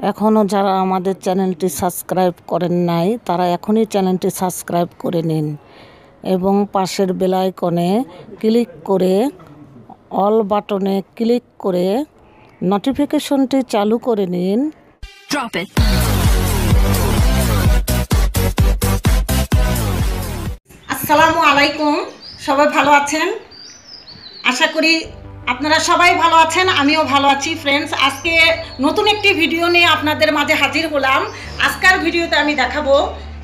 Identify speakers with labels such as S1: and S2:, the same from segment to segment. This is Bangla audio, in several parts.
S1: এখনও যারা আমাদের চ্যানেলটি সাবস্ক্রাইব করেন নাই তারা এখনই চ্যানেলটি সাবস্ক্রাইব করে নিন এবং পাশের বেল আইকনে ক্লিক করে অল বাটনে ক্লিক করে নোটিফিকেশনটি চালু করে নিন।
S2: আসসালামু আলাইকুম, সবাই ভালো আছেন? আশা করি আপনারা সবাই ভালো আছেন, আমিও ভালো আছি। ফ্রেন্ডস, আজকে নতুন একটি ভিডিও নিয়ে আপনাদের মাঝে হাজির হলাম। আজকের ভিডিওতে আমি দেখাবো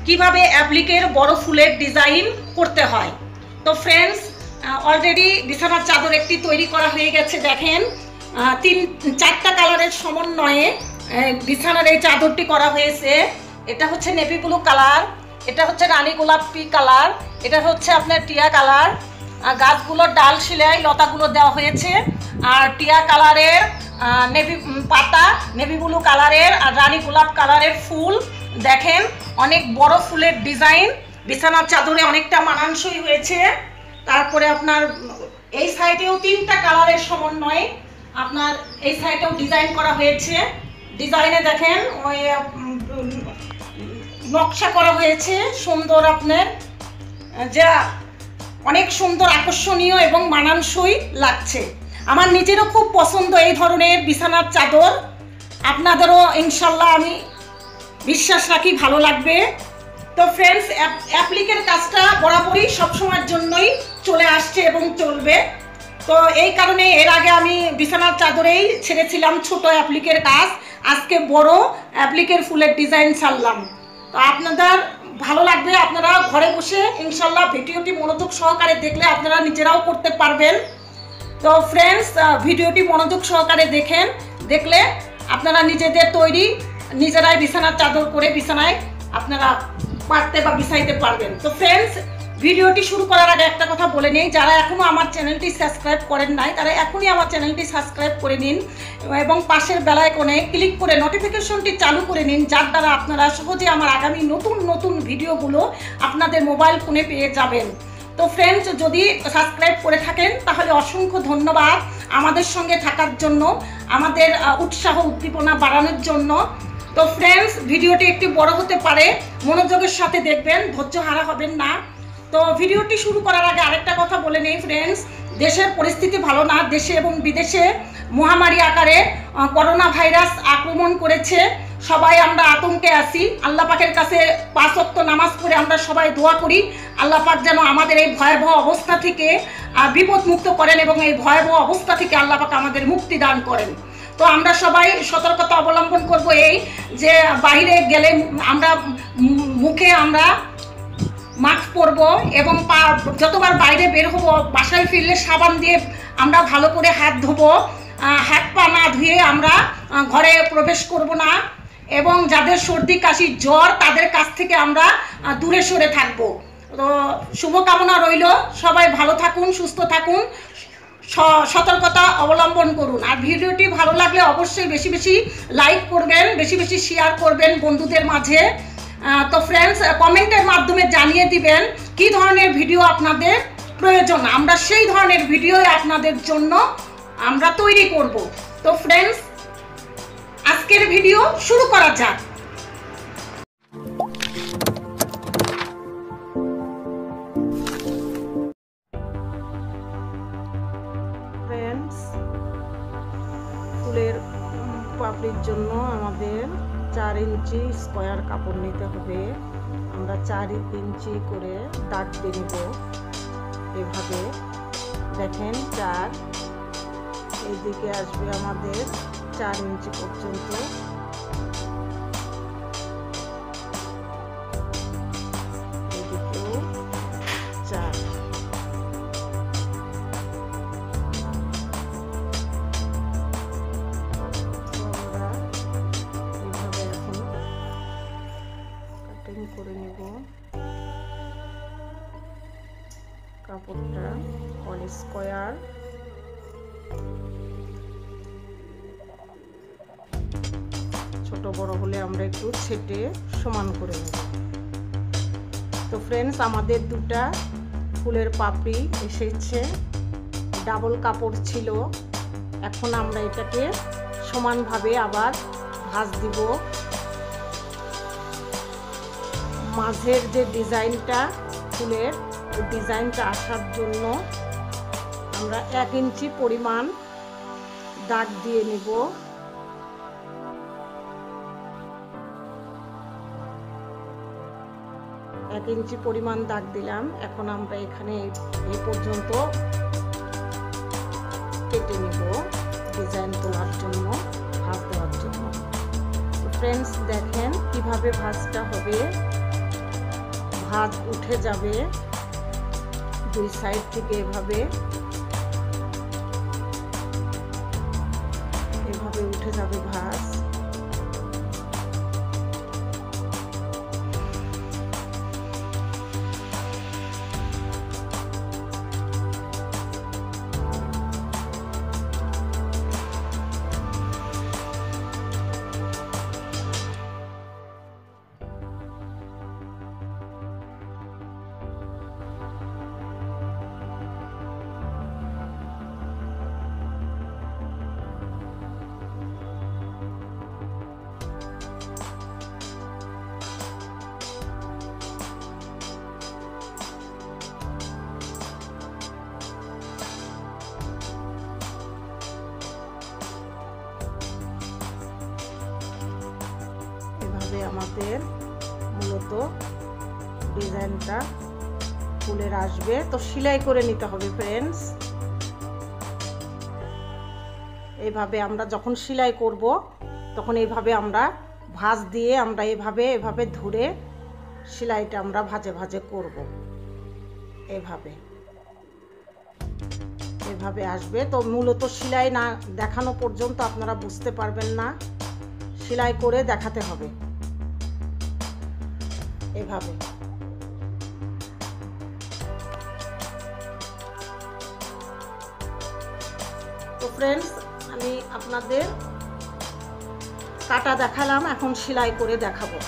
S2: কিভাবে অ্যাপ্লিকের বড় ফুলের ডিজাইন করতে হয়। তো ফ্রেন্ডস, অলরেডি বিছানার চাদর একটি তৈরি করা হয়ে গেছে। দেখেন, 4টা কালারের সমন্বয়ে বিছানার এই চাদরটি করা হয়েছে। এটা হচ্ছে নেভি ব্লু কালার, এটা হচ্ছে রানী গোলাপি কালার, এটা হচ্ছে আপনার টিয়া কালার। গাছগুলোর ডাল সেলাই লতাগুলো দেওয়া হয়েছে। আর টিয়া কালারের নেভি পাতা, নেভি ব্লু কালারের আর রানী গোলাপ কালারের ফুল। দেখেন, অনেক বড় ফুলের ডিজাইন বিছানার চাদরে অনেকটা মানানসই হয়েছে। তারপরে আপনার এই সাইডেও 3টা কালারের সমন্বয়ে আপনার এই সাইডেও ডিজাইন করা হয়েছে। ডিজাইনে দেখেন ওই নকশা করা হয়েছে সুন্দর, আপনার যা অনেক সুন্দর, আকর্ষণীয় এবং মানানসই লাগছে। আমার নিজেরও খুব পছন্দ এই ধরনের বিছানার চাদর। আপনাদেরও ইনশাল্লাহ আমি বিশ্বাস রাখি ভালো লাগবে। তো ফ্রেন্ডস, অ্যাপ্লিকের কাজটা বরাবরই সবসময়ের জন্যই চলে আসছে এবং চলবে। তো এই কারণে এর আগে আমি বিছানার চাদরেই ছেড়েছিলাম ছোট অ্যাপ্লিকের কাজ, আজকে বড় অ্যাপ্লিকের ফুলের ডিজাইন ছাড়লাম। তো আপনাদের ভালো লাগবে, আপনারা ঘরে বসে ইনশাল্লাহ ভিডিওটি মনোযোগ সহকারে দেখলে আপনারা নিজেরাও করতে পারবেন। তো ফ্রেন্ডস, ভিডিওটি মনোযোগ সহকারে দেখলে আপনারা নিজেদের তৈরি নিজেরাই বিছানার চাদর করে বিছানায় আপনারা পাততে বা বিছাইতে পারবেন। তো ফ্রেন্ডস, ভিডিওটি শুরু করার আগে একটা কথা বলে নিই, যারা এখনও আমার চ্যানেলটি সাবস্ক্রাইব করেন নাই তারা এখনই আমার চ্যানেলটি সাবস্ক্রাইব করে নিন এবং পাশের বেল আইকনে ক্লিক করে নোটিফিকেশনটি চালু করে নিন, যার দ্বারা আপনারা সহজে আমার আগামী নতুন ভিডিওগুলো আপনাদের মোবাইল ফোনে পেয়ে যাবেন। তো ফ্রেন্ডস, যদি সাবস্ক্রাইব করে থাকেন তাহলে অসংখ্য ধন্যবাদ আমাদের সঙ্গে থাকার জন্য, আমাদের উৎসাহ উদ্দীপনা বাড়ানোর জন্য। তো ফ্রেন্ডস, ভিডিওটি একটু বড় হতে পারে, মনোযোগের সাথে দেখবেন, ধৈর্য হারা হবেন না। তো ভিডিওটি শুরু করার আগে আরেকটা কথা বলে নেই ফ্রেন্ডস, দেশের পরিস্থিতি ভালো না। দেশে এবং বিদেশে মহামারী আকারে করোনা ভাইরাস আক্রমণ করেছে। সবাই আমরা আতঙ্কে আছি। আল্লাহ পাকের কাছে 5 ওয়াক্ত নামাজ পড়ে আমরা সবাই দোয়া করি আল্লাহ পাক যেন আমাদের এই ভয়াবহ অবস্থা থেকে বিপদ মুক্ত করেন এবং এই ভয়াবহ অবস্থা থেকে আল্লাহ পাক আমাদের মুক্তি দান করেন। তো আমরা সবাই সতর্কতা অবলম্বন করব, এই যে বাইরে গেলে আমরা মুখে আমরা মাস্ক পরব এবং যতবার বাইরে বের হব বাসায় ফিরলে সাবান দিয়ে আমরা ভালো করে হাত ধোবো। হাত পা না ধুয়ে আমরা ঘরে প্রবেশ করব না এবং যাদের সর্দি কাশি জ্বর তাদের কাছ থেকে আমরা দূরে সরে থাকব। তো শুভকামনা রইল, সবাই ভালো থাকুন, সুস্থ থাকুন, সতর্কতা অবলম্বন করুন। আর ভিডিওটি ভালো লাগলে অবশ্যই বেশি বেশি লাইক করবেন, বেশি বেশি শেয়ার করবেন বন্ধুদের মাঝে। তো ফ্রেন্ডস, কমেন্টের মাধ্যমে জানিয়ে দিবেন কি ধরনের ভিডিও আপনাদের প্রয়োজন, আমরা সেই ধরনের ভিডিও আপনাদের জন্য আমরা তৈরি করব। তো ফ্রেন্ডস, আজকের ভিডিও শুরু করা যাক। ফ্রেন্ডস, ফুলের পাপড়ির জন্য আমাদের 4 ইঞ্চি স্কোয়ার কাপড় নিতে হবে। আমরা 4 ইঞ্চি করে দাগ দিয়ে নেব। এভাবে দেখেন, 4 এইদিকে আসবে আমাদের 4 ইঞ্চি পর্যন্ত। এইদিকেও 4। করে নেব কাপড়টা অল স্কয়ার। ছোট বড় হলে আমরা একটু ছেটে সমান করে নেব। তো ফ্রেন্ডস, আমাদের 2টা ফুলের পাপড়ি এসেছে। ডাবল কাপড় ছিল, এখন আমরা এটাকে সমানভাবে আবার ভাঁজ দিব। মাঝের যে ডিজাইনটা ফুলের, ওই ডিজাইনটা আসার জন্য আমরা 1 ইঞ্চি পরিমাণ দাগ দিয়ে নিব। এক ইঞ্চি পরিমাণ দাগ দিলাম। এখন আমরা এখানে এই পর্যন্ত কেটে নিব ডিজাইন তোলার জন্য, ভাঁজ দেওয়ার জন্য। তো ফ্রেন্ডস দেখেন কিভাবে ভাঁজটা হবে। ভাঁজ উঠে যাবে দুই সাইড থেকে, এভাবে উঠে যাবে ভাঁজ। আমাদের মূলত ডিজাইনটা ফুলের আসবে। তো সেলাই করে নিতে হবে ফ্রেন্ডস। এইভাবে আমরা যখন সেলাই করব তখন এইভাবে আমরা ভাঁজ দিয়ে আমরা এভাবে ধরে সেলাইটা আমরা ভাঁজে ভাঁজে করব। এভাবে আসবে। তো মূলত সেলাই না দেখানো পর্যন্ত আপনারা বুঝতে পারবেন না, সেলাই করে দেখাতে হবে এভাবে। তো ফ্রেন্ডস আমি আপনাদের কাটা দেখালাম, এখন সেলাই করে দেখাবো।